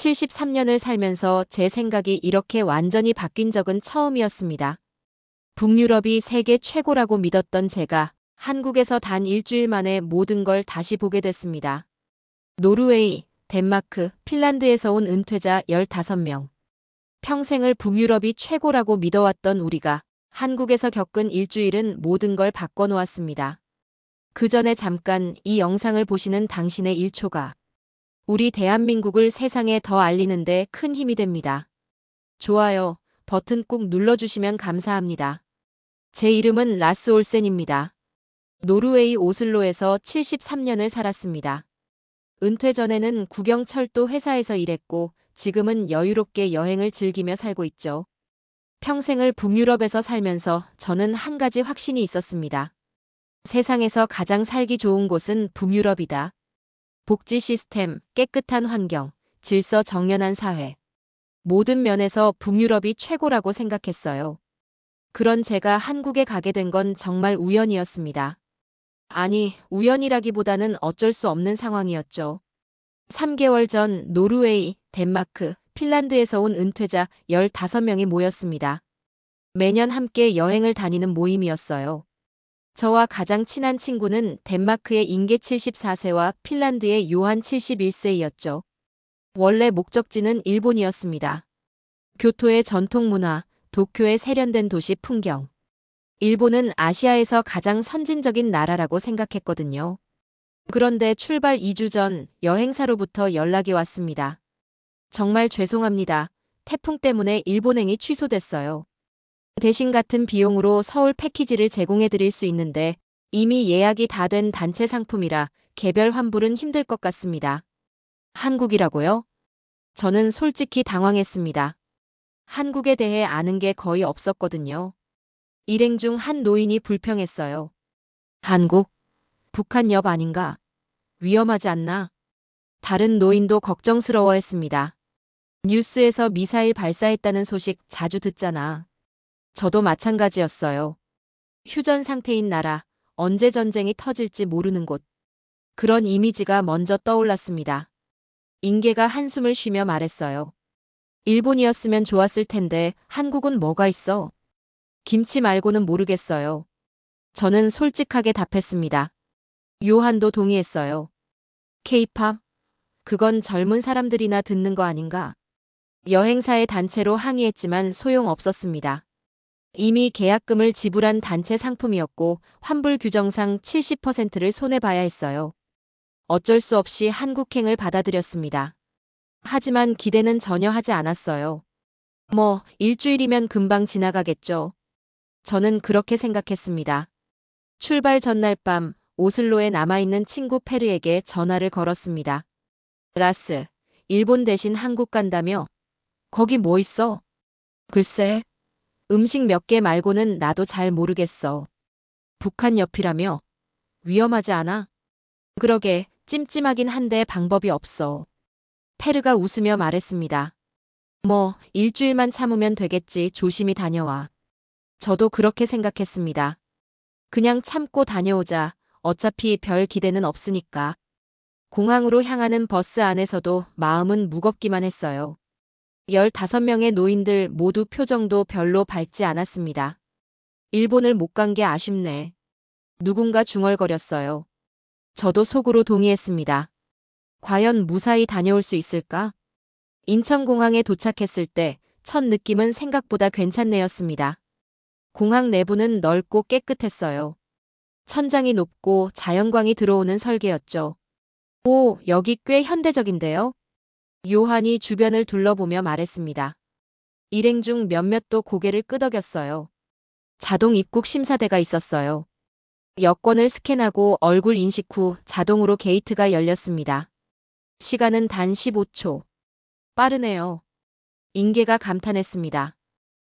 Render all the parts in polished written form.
73년을 살면서 제 생각이 이렇게 완전히 바뀐 적은 처음이었습니다. 북유럽이 세계 최고라고 믿었던 제가 한국에서 단 일주일 만에 모든 걸 다시 보게 됐습니다. 노르웨이, 덴마크, 핀란드에서 온 은퇴자 15명. 평생을 북유럽이 최고라고 믿어왔던 우리가 한국에서 겪은 일주일은 모든 걸 바꿔놓았습니다. 그 전에 잠깐 이 영상을 보시는 당신의 1초가 우리 대한민국을 세상에 더 알리는데 큰 힘이 됩니다. 좋아요 버튼 꾹 눌러주시면 감사합니다. 제 이름은 라스 올센입니다. 노르웨이 오슬로에서 73년을 살았습니다. 은퇴 전에는 국영철도 회사에서 일했고 지금은 여유롭게 여행을 즐기며 살고 있죠. 평생을 북유럽에서 살면서 저는 한 가지 확신이 있었습니다. 세상에서 가장 살기 좋은 곳은 북유럽이다. 복지 시스템, 깨끗한 환경, 질서 정연한 사회. 모든 면에서 북유럽이 최고라고 생각했어요. 그런 제가 한국에 가게 된 건 정말 우연이었습니다. 아니, 우연이라기보다는 어쩔 수 없는 상황이었죠. 3개월 전 노르웨이, 덴마크, 핀란드에서 온 은퇴자 15명이 모였습니다. 매년 함께 여행을 다니는 모임이었어요. 저와 가장 친한 친구는 덴마크의 인게 74세와 핀란드의 요한 71세이었죠. 원래 목적지는 일본이었습니다. 교토의 전통 문화, 도쿄의 세련된 도시 풍경. 일본은 아시아에서 가장 선진적인 나라라고 생각했거든요. 그런데 출발 2주 전 여행사로부터 연락이 왔습니다. 정말 죄송합니다. 태풍 때문에 일본행이 취소됐어요. 대신 같은 비용으로 서울 패키지를 제공해 드릴 수 있는데 이미 예약이 다 된 단체 상품이라 개별 환불은 힘들 것 같습니다. 한국이라고요? 저는 솔직히 당황했습니다. 한국에 대해 아는 게 거의 없었거든요. 일행 중 한 노인이 불평했어요. 한국? 북한 옆 아닌가? 위험하지 않나? 다른 노인도 걱정스러워했습니다. 뉴스에서 미사일 발사했다는 소식 자주 듣잖아. 저도 마찬가지였어요. 휴전 상태인 나라, 언제 전쟁이 터질지 모르는 곳. 그런 이미지가 먼저 떠올랐습니다. 인계가 한숨을 쉬며 말했어요. 일본이었으면 좋았을 텐데 한국은 뭐가 있어? 김치 말고는 모르겠어요. 저는 솔직하게 답했습니다. 요한도 동의했어요. 케이팝? 그건 젊은 사람들이나 듣는 거 아닌가? 여행사의 단체로 항의했지만 소용없었습니다. 이미 계약금을 지불한 단체 상품이었고 환불 규정상 70%를 손해봐야 했어요. 어쩔 수 없이 한국행을 받아들였습니다. 하지만 기대는 전혀 하지 않았어요. 뭐 일주일이면 금방 지나가겠죠. 저는 그렇게 생각했습니다. 출발 전날 밤 오슬로에 남아있는 친구 페르에게 전화를 걸었습니다. 라스, 일본 대신 한국 간다며? 거기 뭐 있어? 글쎄, 음식 몇 개 말고는 나도 잘 모르겠어. 북한 옆이라며? 위험하지 않아? 그러게, 찜찜하긴 한데 방법이 없어. 페르가 웃으며 말했습니다. 뭐, 일주일만 참으면 되겠지. 조심히 다녀와. 저도 그렇게 생각했습니다. 그냥 참고 다녀오자. 어차피 별 기대는 없으니까. 공항으로 향하는 버스 안에서도 마음은 무겁기만 했어요. 15명의 노인들 모두 표정도 별로 밝지 않았습니다. 일본을 못 간 게 아쉽네. 누군가 중얼거렸어요. 저도 속으로 동의했습니다. 과연 무사히 다녀올 수 있을까? 인천공항에 도착했을 때 첫 느낌은 생각보다 괜찮네였습니다. 공항 내부는 넓고 깨끗했어요. 천장이 높고 자연광이 들어오는 설계였죠. 오, 여기 꽤 현대적인데요? 요한이 주변을 둘러보며 말했습니다. 일행 중 몇몇도 고개를 끄덕였어요. 자동 입국 심사대가 있었어요. 여권을 스캔하고 얼굴 인식 후 자동으로 게이트가 열렸습니다. 시간은 단 15초. 빠르네요. 인계가 감탄했습니다.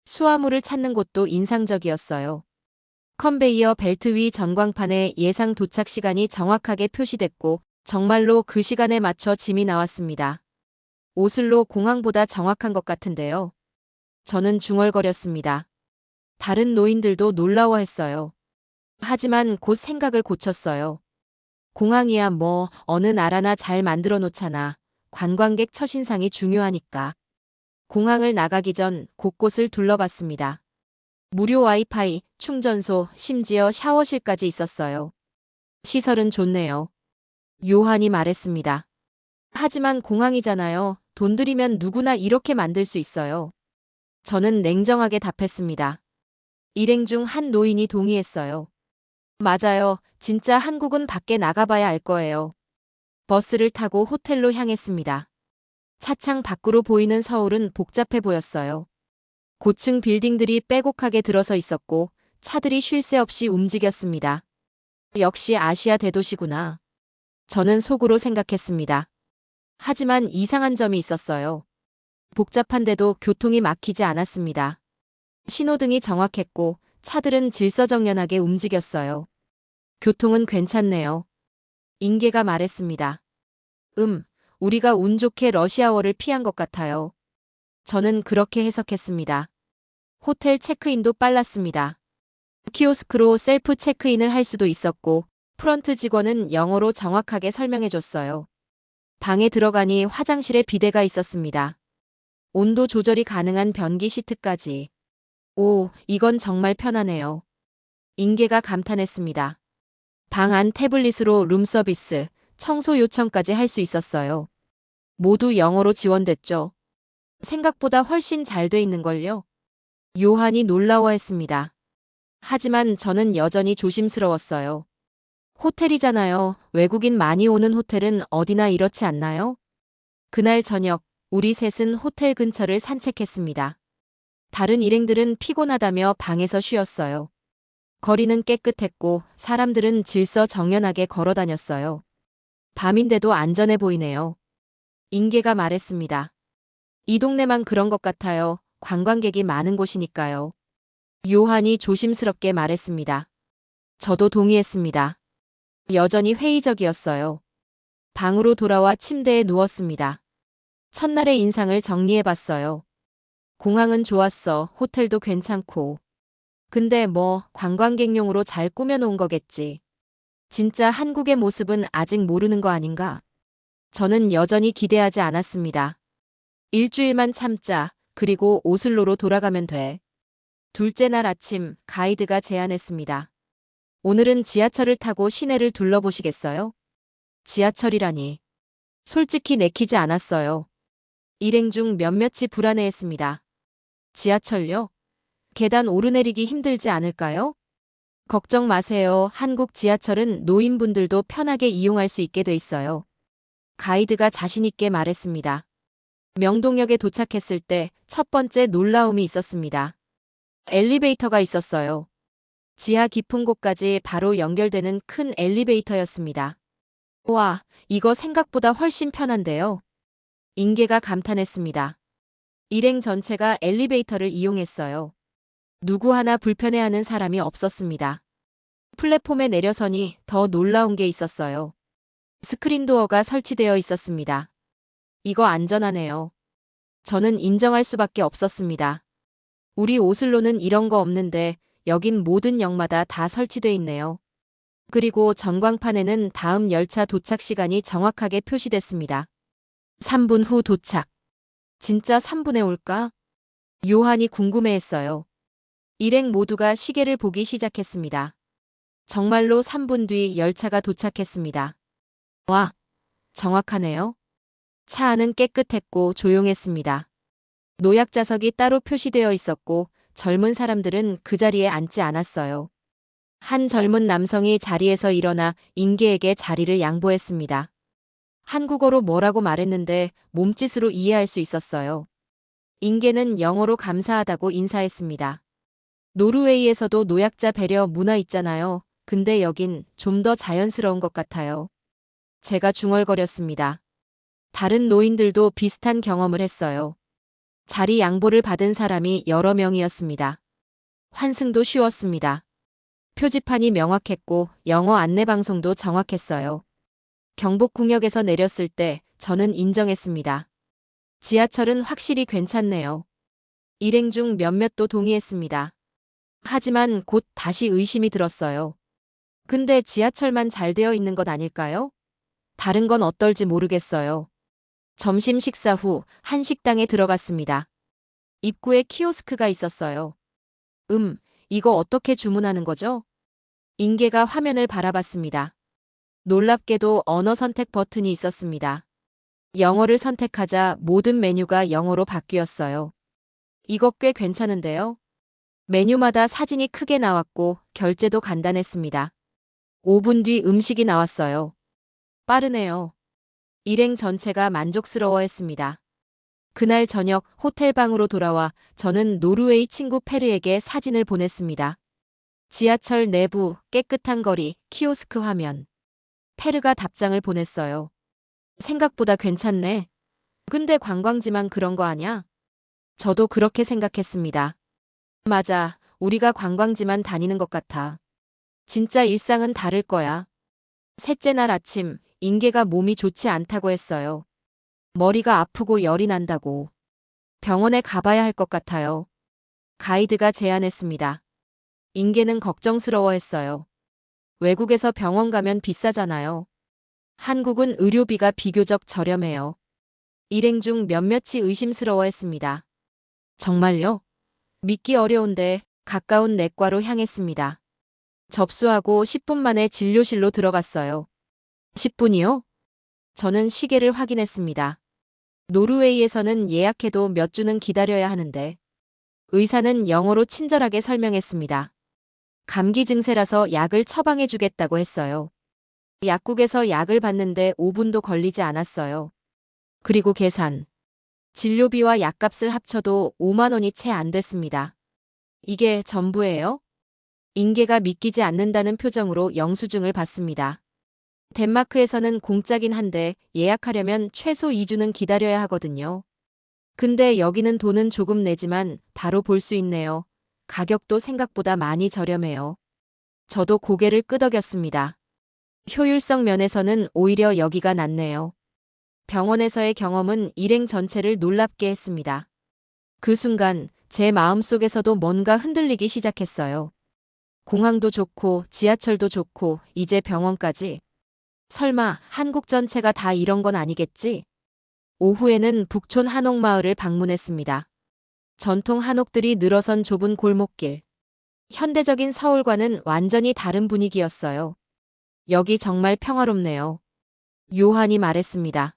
수화물을 찾는 곳도 인상적이었어요. 컨베이어 벨트 위 전광판에 예상 도착 시간이 정확하게 표시됐고 정말로 그 시간에 맞춰 짐이 나왔습니다. 오슬로 공항보다 정확한 것 같은데요. 저는 중얼거렸습니다. 다른 노인들도 놀라워했어요. 하지만 곧 생각을 고쳤어요. 공항이야 뭐 어느 나라나 잘 만들어 놓잖아. 관광객 첫인상이 중요하니까. 공항을 나가기 전 곳곳을 둘러봤습니다. 무료 와이파이, 충전소, 심지어 샤워실까지 있었어요. 시설은 좋네요. 요한이 말했습니다. 하지만 공항이잖아요. 돈 들이면 누구나 이렇게 만들 수 있어요. 저는 냉정하게 답했습니다. 일행 중 한 노인이 동의했어요. 맞아요. 진짜 한국은 밖에 나가봐야 알 거예요. 버스를 타고 호텔로 향했습니다. 차창 밖으로 보이는 서울은 복잡해 보였어요. 고층 빌딩들이 빼곡하게 들어서 있었고 차들이 쉴 새 없이 움직였습니다. 역시 아시아 대도시구나. 저는 속으로 생각했습니다. 하지만 이상한 점이 있었어요. 복잡한데도 교통이 막히지 않았습니다. 신호등이 정확했고 차들은 질서정연하게 움직였어요. 교통은 괜찮네요. 인계가 말했습니다. 우리가 운 좋게 러시아워를 피한 것 같아요. 저는 그렇게 해석했습니다. 호텔 체크인도 빨랐습니다. 키오스크로 셀프 체크인을 할 수도 있었고 프런트 직원은 영어로 정확하게 설명해줬어요. 방에 들어가니 화장실에 비데가 있었습니다. 온도 조절이 가능한 변기 시트까지. 오, 이건 정말 편하네요. 인계가 감탄했습니다. 방 안 태블릿으로 룸서비스, 청소 요청까지 할 수 있었어요. 모두 영어로 지원됐죠. 생각보다 훨씬 잘 돼 있는걸요. 요한이 놀라워했습니다. 하지만 저는 여전히 조심스러웠어요. 호텔이잖아요. 외국인 많이 오는 호텔은 어디나 이렇지 않나요? 그날 저녁, 우리 셋은 호텔 근처를 산책했습니다. 다른 일행들은 피곤하다며 방에서 쉬었어요. 거리는 깨끗했고 사람들은 질서정연하게 걸어 다녔어요. 밤인데도 안전해 보이네요. 인계가 말했습니다. 이 동네만 그런 것 같아요. 관광객이 많은 곳이니까요. 요한이 조심스럽게 말했습니다. 저도 동의했습니다. 여전히 회의적이었어요. 방으로 돌아와 침대에 누웠습니다. 첫날의 인상을 정리해봤어요. 공항은 좋았어. 호텔도 괜찮고. 근데 뭐 관광객용으로 잘 꾸며놓은 거겠지. 진짜 한국의 모습은 아직 모르는 거 아닌가? 저는 여전히 기대하지 않았습니다. 일주일만 참자. 그리고 오슬로로 돌아가면 돼. 둘째 날 아침 가이드가 제안했습니다. 오늘은 지하철을 타고 시내를 둘러보시겠어요? 지하철이라니. 솔직히 내키지 않았어요. 일행 중 몇몇이 불안해했습니다. 지하철요? 계단 오르내리기 힘들지 않을까요? 걱정 마세요. 한국 지하철은 노인분들도 편하게 이용할 수 있게 돼 있어요. 가이드가 자신있게 말했습니다. 명동역에 도착했을 때 첫 번째 놀라움이 있었습니다. 엘리베이터가 있었어요. 지하 깊은 곳까지 바로 연결되는 큰 엘리베이터였습니다. 와, 이거 생각보다 훨씬 편한데요. 인계가 감탄했습니다. 일행 전체가 엘리베이터를 이용했어요. 누구 하나 불편해하는 사람이 없었습니다. 플랫폼에 내려서니 더 놀라운 게 있었어요. 스크린 도어가 설치되어 있었습니다. 이거 안전하네요. 저는 인정할 수밖에 없었습니다. 우리 오슬로는 이런 거 없는데 여긴 모든 역마다 다 설치돼 있네요. 그리고 전광판에는 다음 열차 도착 시간이 정확하게 표시됐습니다. 3분 후 도착. 진짜 3분에 올까? 요한이 궁금해했어요. 일행 모두가 시계를 보기 시작했습니다. 정말로 3분 뒤 열차가 도착했습니다. 와, 정확하네요. 차 안은 깨끗했고 조용했습니다. 노약 좌석이 따로 표시되어 있었고 젊은 사람들은 그 자리에 앉지 않았어요. 한 젊은 남성이 자리에서 일어나 인계에게 자리를 양보했습니다. 한국어로 뭐라고 말했는데 몸짓으로 이해할 수 있었어요. 인계는 영어로 감사하다고 인사했습니다. 노르웨이에서도 노약자 배려 문화 있잖아요. 근데 여긴 좀 더 자연스러운 것 같아요. 제가 중얼거렸습니다. 다른 노인들도 비슷한 경험을 했어요. 자리 양보를 받은 사람이 여러 명이었습니다. 환승도 쉬웠습니다. 표지판이 명확했고 영어 안내방송도 정확했어요. 경복궁역에서 내렸을 때 저는 인정했습니다. 지하철은 확실히 괜찮네요. 일행 중 몇몇도 동의했습니다. 하지만 곧 다시 의심이 들었어요. 근데 지하철만 잘 되어 있는 것 아닐까요? 다른 건 어떨지 모르겠어요. 점심 식사 후 한식당에 들어갔습니다. 입구에 키오스크가 있었어요. 이거 어떻게 주문하는 거죠? 인계가 화면을 바라봤습니다. 놀랍게도 언어 선택 버튼이 있었습니다. 영어를 선택하자 모든 메뉴가 영어로 바뀌었어요. 이거 꽤 괜찮은데요? 메뉴마다 사진이 크게 나왔고 결제도 간단했습니다. 5분 뒤 음식이 나왔어요. 빠르네요. 일행 전체가 만족스러워했습니다. 그날 저녁 호텔 방으로 돌아와 저는 노르웨이 친구 페르에게 사진을 보냈습니다. 지하철 내부, 깨끗한 거리, 키오스크 화면. 페르가 답장을 보냈어요. 생각보다 괜찮네. 근데 관광지만 그런 거 아냐? 저도 그렇게 생각했습니다. 맞아. 우리가 관광지만 다니는 것 같아. 진짜 일상은 다를 거야. 셋째 날 아침, 인계가 몸이 좋지 않다고 했어요. 머리가 아프고 열이 난다고. 병원에 가봐야 할 것 같아요. 가이드가 제안했습니다. 인계는 걱정스러워했어요. 외국에서 병원 가면 비싸잖아요. 한국은 의료비가 비교적 저렴해요. 일행 중 몇몇이 의심스러워했습니다. 정말요? 믿기 어려운데 가까운 내과로 향했습니다. 접수하고 10분 만에 진료실로 들어갔어요. 10분이요? 저는 시계를 확인했습니다. 노르웨이에서는 예약해도 몇 주는 기다려야 하는데 의사는 영어로 친절하게 설명했습니다. 감기 증세라서 약을 처방해 주겠다고 했어요. 약국에서 약을 받는데 5분도 걸리지 않았어요. 그리고 계산. 진료비와 약값을 합쳐도 5만 원이 채 안 됐습니다. 이게 전부예요? 인계가 믿기지 않는다는 표정으로 영수증을 받습니다. 덴마크에서는 공짜긴 한데 예약하려면 최소 2주는 기다려야 하거든요. 근데 여기는 돈은 조금 내지만 바로 볼 수 있네요. 가격도 생각보다 많이 저렴해요. 저도 고개를 끄덕였습니다. 효율성 면에서는 오히려 여기가 낫네요. 병원에서의 경험은 일행 전체를 놀랍게 했습니다. 그 순간 제 마음속에서도 뭔가 흔들리기 시작했어요. 공항도 좋고 지하철도 좋고 이제 병원까지. 설마 한국 전체가 다 이런 건 아니겠지? 오후에는 북촌 한옥마을을 방문했습니다. 전통 한옥들이 늘어선 좁은 골목길. 현대적인 서울과는 완전히 다른 분위기였어요. 여기 정말 평화롭네요. 요한이 말했습니다.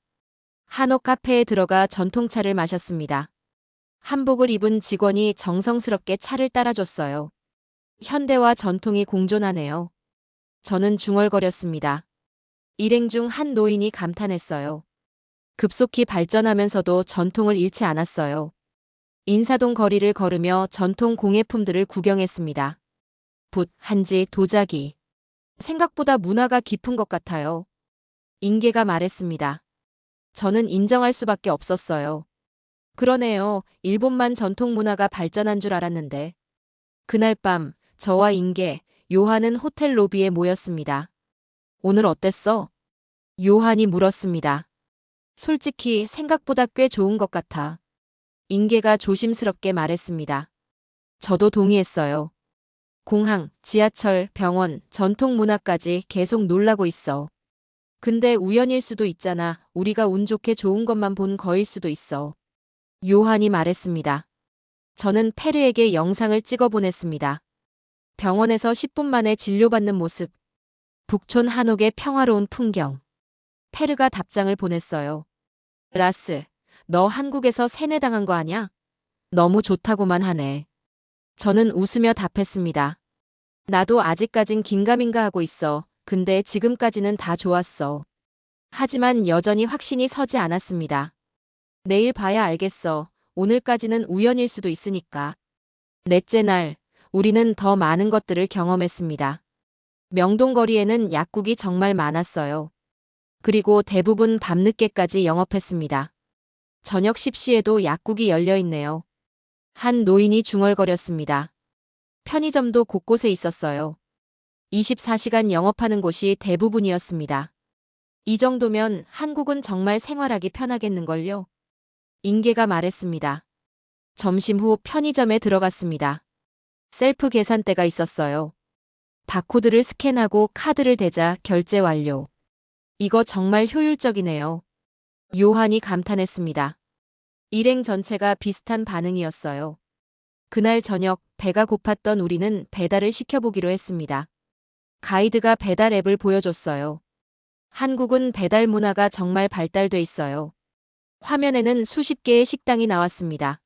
한옥 카페에 들어가 전통차를 마셨습니다. 한복을 입은 직원이 정성스럽게 차를 따라줬어요. 현대와 전통이 공존하네요. 저는 중얼거렸습니다. 일행 중 한 노인이 감탄했어요. 급속히 발전하면서도 전통을 잃지 않았어요. 인사동 거리를 걸으며 전통 공예품들을 구경했습니다. 붓, 한지, 도자기. 생각보다 문화가 깊은 것 같아요. 인계가 말했습니다. 저는 인정할 수밖에 없었어요. 그러네요. 일본만 전통 문화가 발전한 줄 알았는데. 그날 밤 저와 인계, 요한은 호텔 로비에 모였습니다. 오늘 어땠어? 요한이 물었습니다. 솔직히 생각보다 꽤 좋은 것 같아. 인계가 조심스럽게 말했습니다. 저도 동의했어요. 공항, 지하철, 병원, 전통 문화까지 계속 놀라고 있어. 근데 우연일 수도 있잖아. 우리가 운 좋게 좋은 것만 본 거일 수도 있어. 요한이 말했습니다. 저는 페르에게 영상을 찍어 보냈습니다. 병원에서 10분 만에 진료받는 모습. 북촌 한옥의 평화로운 풍경. 페르가 답장을 보냈어요. 라스, 너 한국에서 세뇌당한 거 아냐? 너무 좋다고만 하네. 저는 웃으며 답했습니다. 나도 아직까진 긴가민가 하고 있어. 근데 지금까지는 다 좋았어. 하지만 여전히 확신이 서지 않았습니다. 내일 봐야 알겠어. 오늘까지는 우연일 수도 있으니까. 넷째 날, 우리는 더 많은 것들을 경험했습니다. 명동거리에는 약국이 정말 많았어요. 그리고 대부분 밤늦게까지 영업했습니다. 저녁 10시에도 약국이 열려 있네요. 한 노인이 중얼거렸습니다. 편의점도 곳곳에 있었어요. 24시간 영업하는 곳이 대부분이었습니다. 이 정도면 한국은 정말 생활하기 편하겠는걸요? 인계가 말했습니다. 점심 후 편의점에 들어갔습니다. 셀프 계산대가 있었어요. 바코드를 스캔하고 카드를 대자 결제 완료. 이거 정말 효율적이네요. 요한이 감탄했습니다. 일행 전체가 비슷한 반응이었어요. 그날 저녁 배가 고팠던 우리는 배달을 시켜보기로 했습니다. 가이드가 배달 앱을 보여줬어요. 한국은 배달 문화가 정말 발달돼 있어요. 화면에는 수십 개의 식당이 나왔습니다.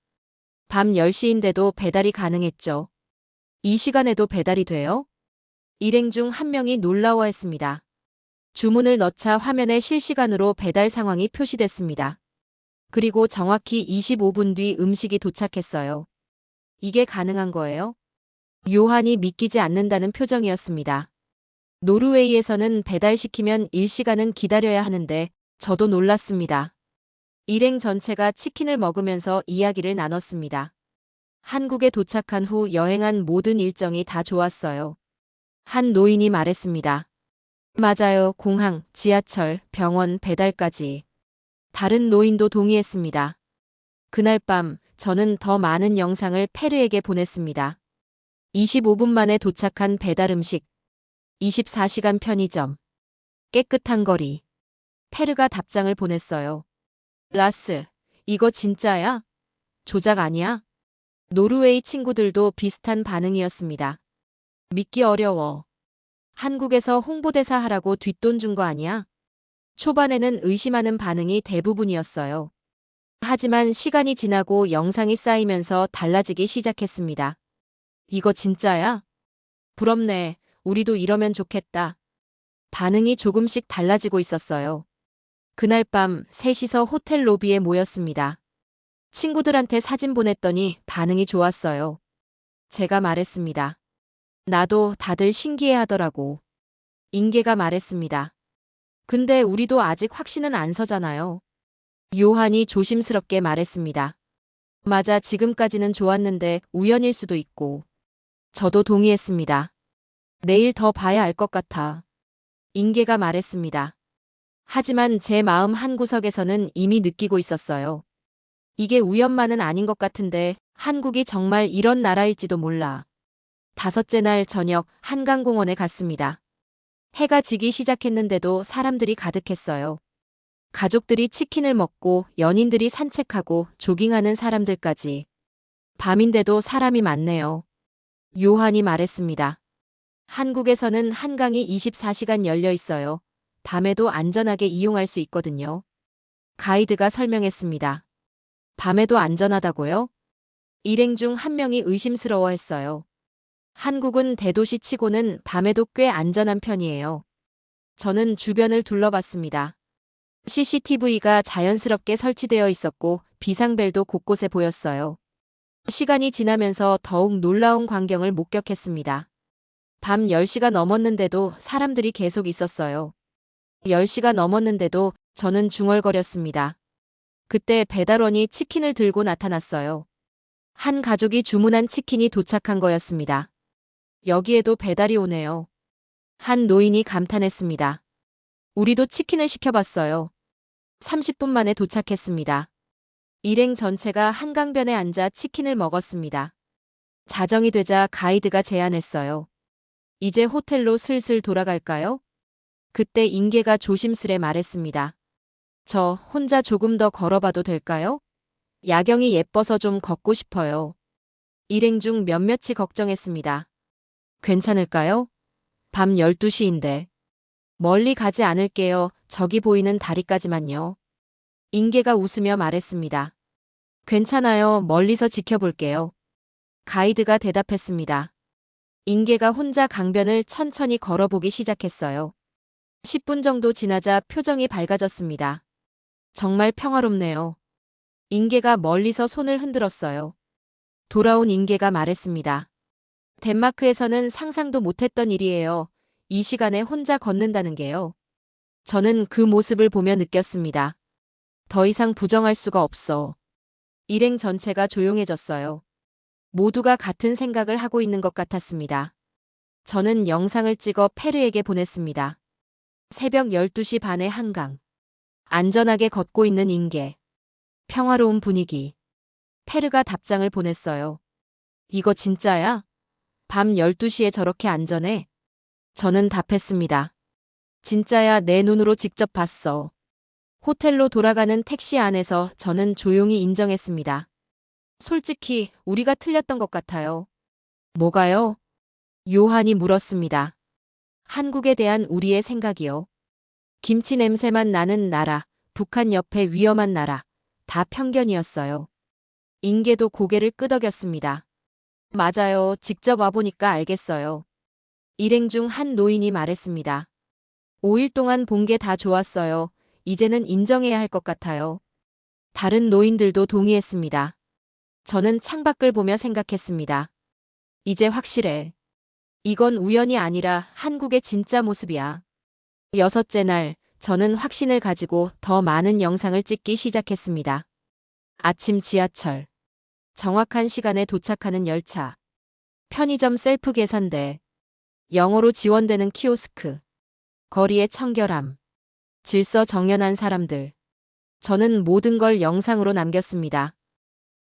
밤 10시인데도 배달이 가능했죠. 이 시간에도 배달이 돼요? 일행 중 한 명이 놀라워했습니다. 주문을 넣자 화면에 실시간으로 배달 상황이 표시됐습니다. 그리고 정확히 25분 뒤 음식이 도착했어요. 이게 가능한 거예요? 요한이 믿기지 않는다는 표정이었습니다. 노르웨이에서는 배달시키면 1시간은 기다려야 하는데 저도 놀랐습니다. 일행 전체가 치킨을 먹으면서 이야기를 나눴습니다. 한국에 도착한 후 여행한 모든 일정이 다 좋았어요. 한 노인이 말했습니다. 맞아요. 공항, 지하철, 병원, 배달까지. 다른 노인도 동의했습니다. 그날 밤 저는 더 많은 영상을 페르에게 보냈습니다. 25분 만에 도착한 배달 음식, 24시간 편의점, 깨끗한 거리. 페르가 답장을 보냈어요. 라스, 이거 진짜야? 조작 아니야? 노르웨이 친구들도 비슷한 반응이었습니다. 믿기 어려워. 한국에서 홍보대사 하라고 뒷돈 준 거 아니야? 초반에는 의심하는 반응이 대부분이었어요. 하지만 시간이 지나고 영상이 쌓이면서 달라지기 시작했습니다. 이거 진짜야? 부럽네. 우리도 이러면 좋겠다. 반응이 조금씩 달라지고 있었어요. 그날 밤 셋이서 호텔 로비에 모였습니다. 친구들한테 사진 보냈더니 반응이 좋았어요. 제가 말했습니다. 나도 다들 신기해하더라고. 인계가 말했습니다. 근데 우리도 아직 확신은 안 서잖아요. 요한이 조심스럽게 말했습니다. 맞아, 지금까지는 좋았는데 우연일 수도 있고. 저도 동의했습니다. 내일 더 봐야 알 것 같아. 인계가 말했습니다. 하지만 제 마음 한구석에서는 이미 느끼고 있었어요. 이게 우연만은 아닌 것 같은데 한국이 정말 이런 나라일지도 몰라. 5째 날 저녁 한강공원에 갔습니다. 해가 지기 시작했는데도 사람들이 가득했어요. 가족들이 치킨을 먹고 연인들이 산책하고 조깅하는 사람들까지. 밤인데도 사람이 많네요. 요한이 말했습니다. 한국에서는 한강이 24시간 열려 있어요. 밤에도 안전하게 이용할 수 있거든요. 가이드가 설명했습니다. 밤에도 안전하다고요? 일행 중 한 명이 의심스러워했어요. 한국은 대도시 치고는 밤에도 꽤 안전한 편이에요. 저는 주변을 둘러봤습니다. CCTV가 자연스럽게 설치되어 있었고 비상벨도 곳곳에 보였어요. 시간이 지나면서 더욱 놀라운 광경을 목격했습니다. 밤 10시가 넘었는데도 사람들이 계속 있었어요. 10시가 넘었는데도 저는 중얼거렸습니다. 그때 배달원이 치킨을 들고 나타났어요. 한 가족이 주문한 치킨이 도착한 거였습니다. 여기에도 배달이 오네요. 한 노인이 감탄했습니다. 우리도 치킨을 시켜봤어요. 30분 만에 도착했습니다. 일행 전체가 한강변에 앉아 치킨을 먹었습니다. 자정이 되자 가이드가 제안했어요. 이제 호텔로 슬슬 돌아갈까요? 그때 인계가 조심스레 말했습니다. 저 혼자 조금 더 걸어봐도 될까요? 야경이 예뻐서 좀 걷고 싶어요. 일행 중 몇몇이 걱정했습니다. 괜찮을까요? 밤 12시인데. 멀리 가지 않을게요. 저기 보이는 다리까지만요. 인계가 웃으며 말했습니다. 괜찮아요. 멀리서 지켜볼게요. 가이드가 대답했습니다. 인계가 혼자 강변을 천천히 걸어보기 시작했어요. 10분 정도 지나자 표정이 밝아졌습니다. 정말 평화롭네요. 인계가 멀리서 손을 흔들었어요. 돌아온 인계가 말했습니다. 덴마크에서는 상상도 못했던 일이에요. 이 시간에 혼자 걷는다는 게요. 저는 그 모습을 보며 느꼈습니다. 더 이상 부정할 수가 없어. 일행 전체가 조용해졌어요. 모두가 같은 생각을 하고 있는 것 같았습니다. 저는 영상을 찍어 페르에게 보냈습니다. 새벽 12시 반에 한강. 안전하게 걷고 있는 인계. 평화로운 분위기. 페르가 답장을 보냈어요. 이거 진짜야? 밤 12시에 저렇게 안전해? 저는 답했습니다. 진짜야, 내 눈으로 직접 봤어. 호텔로 돌아가는 택시 안에서 저는 조용히 인정했습니다. 솔직히 우리가 틀렸던 것 같아요. 뭐가요? 요한이 물었습니다. 한국에 대한 우리의 생각이요. 김치 냄새만 나는 나라, 북한 옆에 위험한 나라, 다 편견이었어요. 인계도 고개를 끄덕였습니다. 맞아요. 직접 와보니까 알겠어요. 일행 중 한 노인이 말했습니다. 5일 동안 본 게 다 좋았어요. 이제는 인정해야 할 것 같아요. 다른 노인들도 동의했습니다. 저는 창밖을 보며 생각했습니다. 이제 확실해. 이건 우연이 아니라 한국의 진짜 모습이야. 여섯째 날, 저는 확신을 가지고 더 많은 영상을 찍기 시작했습니다. 아침 지하철. 정확한 시간에 도착하는 열차. 편의점 셀프 계산대. 영어로 지원되는 키오스크. 거리의 청결함. 질서 정연한 사람들. 저는 모든 걸 영상으로 남겼습니다.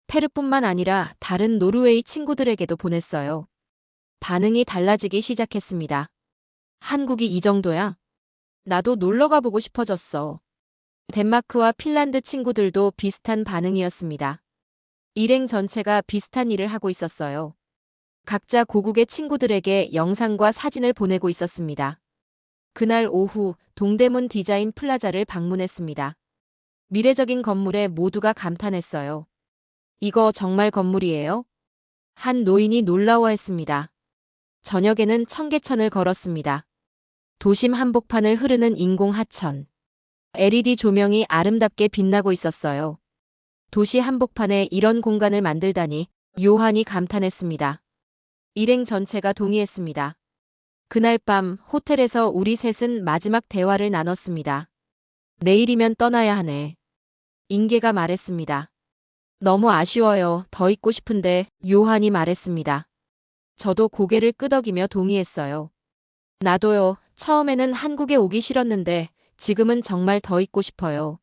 페르뿐만 아니라 다른 노르웨이 친구들에게도 보냈어요. 반응이 달라지기 시작했습니다. 한국이 이 정도야? 나도 놀러 가보고 싶어졌어. 덴마크와 핀란드 친구들도 비슷한 반응이었습니다. 일행 전체가 비슷한 일을 하고 있었어요. 각자 고국의 친구들에게 영상과 사진을 보내고 있었습니다. 그날 오후 동대문 디자인 플라자를 방문했습니다. 미래적인 건물에 모두가 감탄했어요. 이거 정말 건물이에요? 한 노인이 놀라워했습니다. 저녁에는 청계천을 걸었습니다. 도심 한복판을 흐르는 인공 하천. LED 조명이 아름답게 빛나고 있었어요. 도시 한복판에 이런 공간을 만들다니 요한이 감탄했습니다. 일행 전체가 동의했습니다. 그날 밤 호텔에서 우리 셋은 마지막 대화를 나눴습니다. 내일이면 떠나야 하네. 인계가 말했습니다. 너무 아쉬워요. 더 있고 싶은데 요한이 말했습니다. 저도 고개를 끄덕이며 동의했어요. 나도요. 처음에는 한국에 오기 싫었는데 지금은 정말 더 있고 싶어요.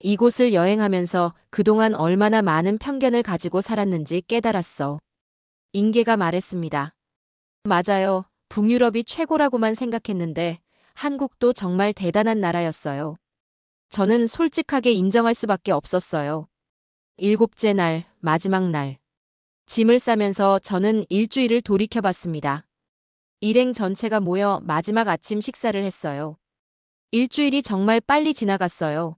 이곳을 여행하면서 그동안 얼마나 많은 편견을 가지고 살았는지 깨달았어. 인계가 말했습니다. 맞아요. 북유럽이 최고라고만 생각했는데 한국도 정말 대단한 나라였어요. 저는 솔직하게 인정할 수밖에 없었어요. 일곱째 날, 마지막 날. 짐을 싸면서 저는 일주일을 돌이켜봤습니다. 일행 전체가 모여 마지막 아침 식사를 했어요. 일주일이 정말 빨리 지나갔어요.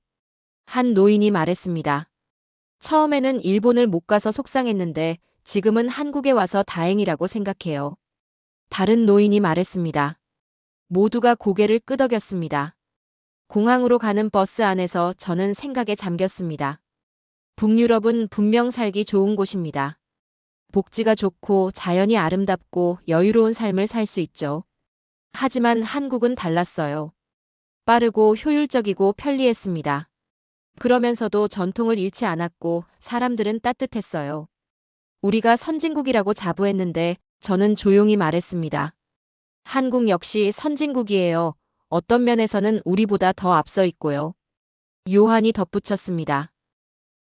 한 노인이 말했습니다. 처음에는 일본을 못 가서 속상했는데 지금은 한국에 와서 다행이라고 생각해요. 다른 노인이 말했습니다. 모두가 고개를 끄덕였습니다. 공항으로 가는 버스 안에서 저는 생각에 잠겼습니다. 북유럽은 분명 살기 좋은 곳입니다. 복지가 좋고 자연이 아름답고 여유로운 삶을 살 수 있죠. 하지만 한국은 달랐어요. 빠르고 효율적이고 편리했습니다. 그러면서도 전통을 잃지 않았고 사람들은 따뜻했어요. 우리가 선진국이라고 자부했는데 저는 조용히 말했습니다. 한국 역시 선진국이에요. 어떤 면에서는 우리보다 더 앞서 있고요. 요한이 덧붙였습니다.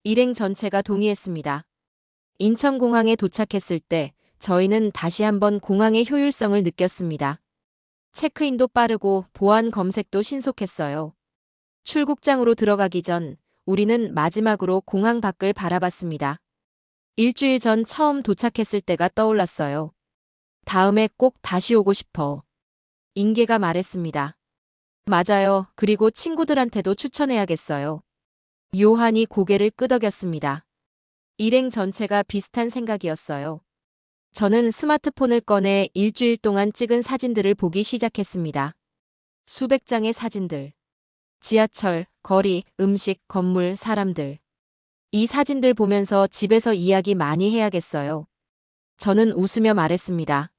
일행 전체가 동의했습니다. 인천공항에 도착했을 때 저희는 다시 한번 공항의 효율성을 느꼈습니다. 체크인도 빠르고 보안 검색도 신속했어요. 출국장으로 들어가기 전 우리는 마지막으로 공항 밖을 바라봤습니다. 일주일 전 처음 도착했을 때가 떠올랐어요. 다음에 꼭 다시 오고 싶어. 인계가 말했습니다. 맞아요. 그리고 친구들한테도 추천해야겠어요. 요한이 고개를 끄덕였습니다. 일행 전체가 비슷한 생각이었어요. 저는 스마트폰을 꺼내 일주일 동안 찍은 사진들을 보기 시작했습니다. 수백 장의 사진들. 지하철, 거리, 음식, 건물, 사람들. 이 사진들 보면서 집에서 이야기 많이 해야겠어요. 저는 웃으며 말했습니다.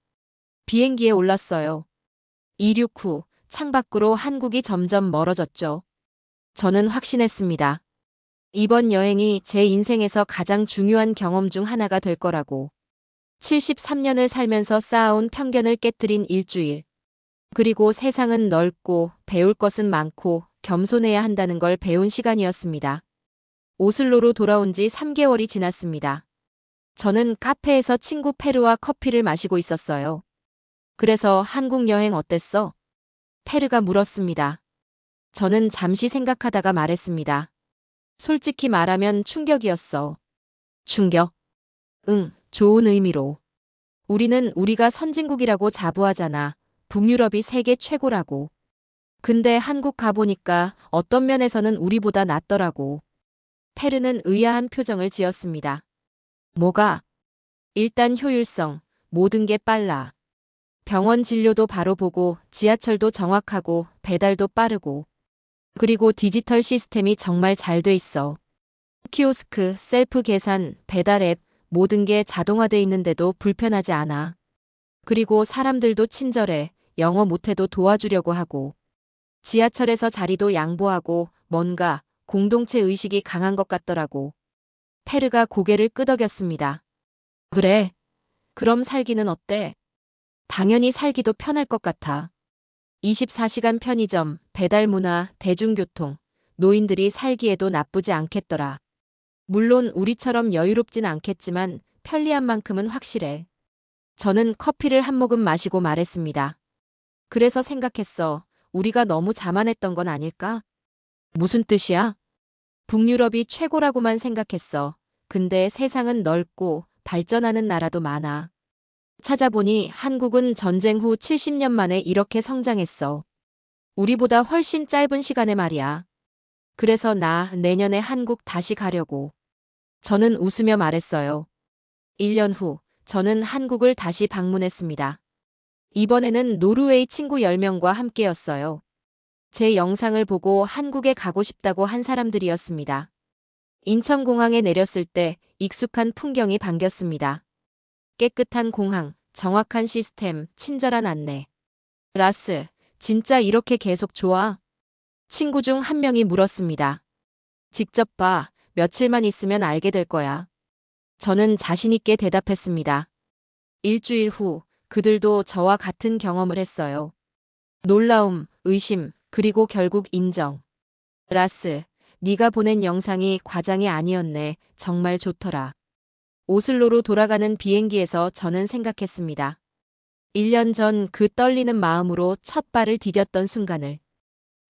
비행기에 올랐어요. 이륙 후 창밖으로 한국이 점점 멀어졌죠. 저는 확신했습니다. 이번 여행이 제 인생에서 가장 중요한 경험 중 하나가 될 거라고. 73년을 살면서 쌓아온 편견을 깨뜨린 일주일. 그리고 세상은 넓고 배울 것은 많고 겸손해야 한다는 걸 배운 시간이었습니다. 오슬로로 돌아온 지 3개월이 지났습니다. 저는 카페에서 친구 페르와 커피를 마시고 있었어요. 그래서 한국 여행 어땠어? 페르가 물었습니다. 저는 잠시 생각하다가 말했습니다. 솔직히 말하면 충격이었어. 충격? 응, 좋은 의미로. 우리는 우리가 선진국이라고 자부하잖아. 북유럽이 세계 최고라고. 근데 한국 가보니까 어떤 면에서는 우리보다 낫더라고. 페르는 의아한 표정을 지었습니다. 뭐가? 일단 효율성, 모든 게 빨라. 병원 진료도 바로 보고, 지하철도 정확하고, 배달도 빠르고. 그리고 디지털 시스템이 정말 잘 돼 있어. 키오스크, 셀프 계산, 배달 앱, 모든 게 자동화돼 있는데도 불편하지 않아. 그리고 사람들도 친절해. 영어 못해도 도와주려고 하고. 지하철에서 자리도 양보하고 뭔가 공동체 의식이 강한 것 같더라고. 페르가 고개를 끄덕였습니다. 그래? 그럼 살기는 어때? 당연히 살기도 편할 것 같아. 24시간 편의점, 배달 문화, 대중교통, 노인들이 살기에도 나쁘지 않겠더라. 물론 우리처럼 여유롭진 않겠지만 편리한 만큼은 확실해. 저는 커피를 한 모금 마시고 말했습니다. 그래서 생각했어. 우리가 너무 자만했던 건 아닐까? 무슨 뜻이야? 북유럽이 최고라고만 생각했어. 근데 세상은 넓고 발전하는 나라도 많아. 찾아보니 한국은 전쟁 후 70년 만에 이렇게 성장했어. 우리보다 훨씬 짧은 시간에 말이야. 그래서 나 내년에 한국 다시 가려고. 저는 웃으며 말했어요. 1년 후, 저는 한국을 다시 방문했습니다. 이번에는 노르웨이 친구 10명과 함께였어요. 제 영상을 보고 한국에 가고 싶다고 한 사람들이었습니다. 인천공항에 내렸을 때 익숙한 풍경이 반겼습니다. 깨끗한 공항, 정확한 시스템, 친절한 안내. 라스, 진짜 이렇게 계속 좋아? 친구 중 한 명이 물었습니다. 직접 봐, 며칠만 있으면 알게 될 거야. 저는 자신있게 대답했습니다. 일주일 후, 그들도 저와 같은 경험을 했어요. 놀라움, 의심, 그리고 결국 인정. 라스, 네가 보낸 영상이 과장이 아니었네. 정말 좋더라. 오슬로로 돌아가는 비행기에서 저는 생각했습니다. 1년 전 그 떨리는 마음으로 첫 발을 디뎠던 순간을.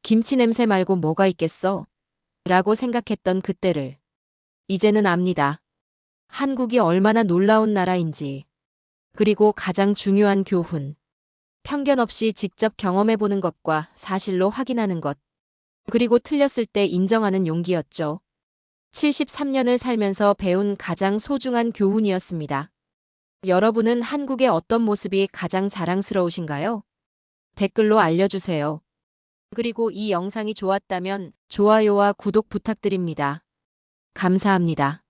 김치 냄새 말고 뭐가 있겠어? 라고 생각했던 그때를. 이제는 압니다. 한국이 얼마나 놀라운 나라인지. 그리고 가장 중요한 교훈. 편견 없이 직접 경험해보는 것과 사실로 확인하는 것. 그리고 틀렸을 때 인정하는 용기였죠. 73년을 살면서 배운 가장 소중한 교훈이었습니다. 여러분은 한국의 어떤 모습이 가장 자랑스러우신가요? 댓글로 알려주세요. 그리고 이 영상이 좋았다면 좋아요와 구독 부탁드립니다. 감사합니다.